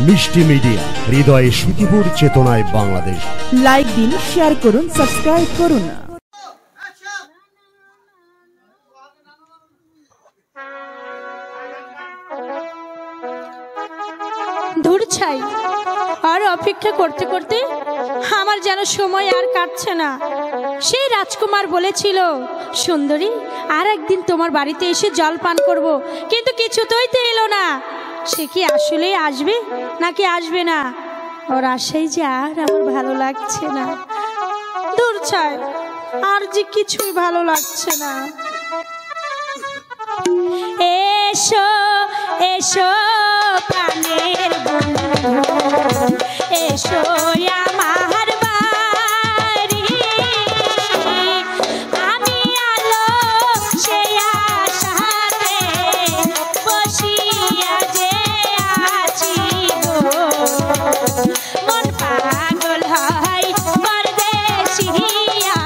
মিষ্টি মিডিয়া, হৃদয়ে সুখীপুর, চেতনায় বাংলাদেশ। লাইক দিন, শেয়ার করুন, সাবস্ক্রাইব করুন। দূর ছাই, আর অপেক্ষা করতে করতে আমার যেন সময় আর কাটছে না। সেই রাজকুমার বলেছিল, সুন্দরী আর একদিন তোমার বাড়িতে এসে জল পান করব, কিন্তু কিছুতেই তো এলো না। সে কি আসলে আসবে নাকি আসবে না? ওর আশাই যে আর আমার ভালো লাগছে না। দূর ছাই, আর যে কিছুই ভালো লাগছে না। এসো এসো প্রাণের বন্ধু, এসো আমার বাড়ি। আমি আলো সে আশাতে বসিয়া যে আছি গো, মন পাগল হয় পরদেশিয়া।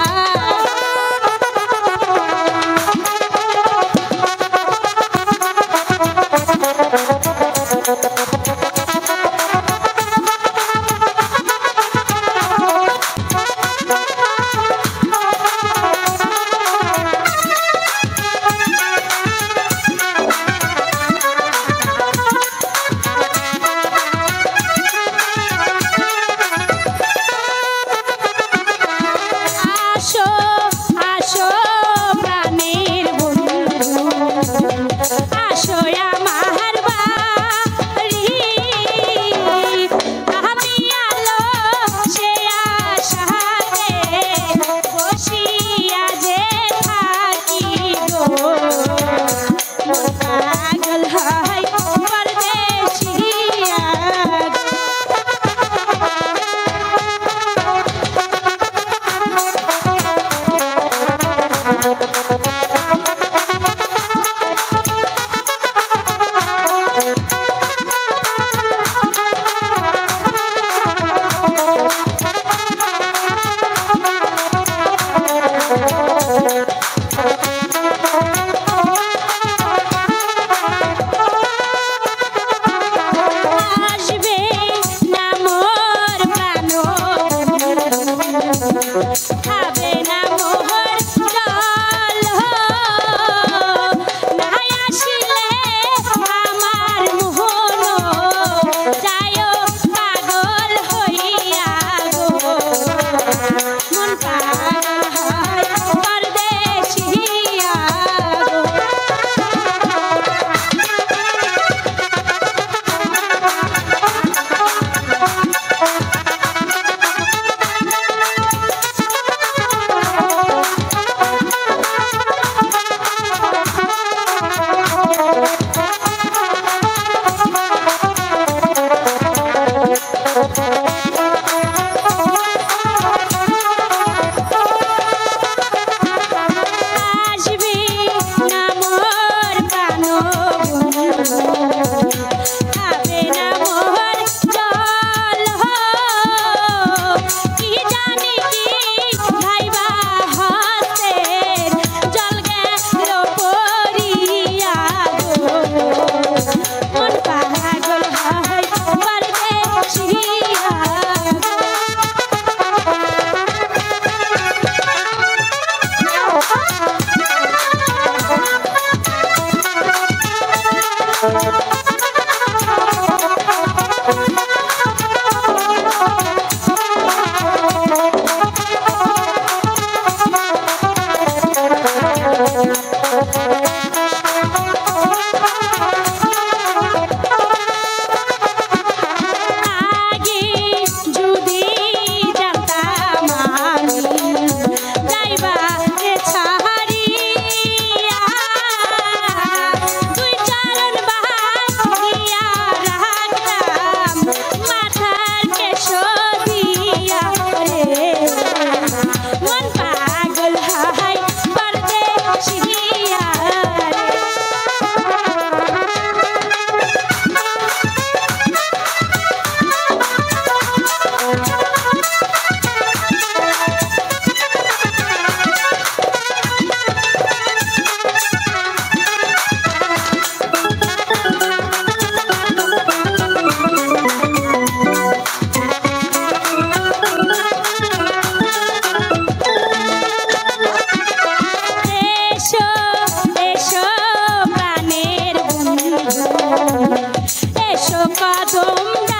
কদম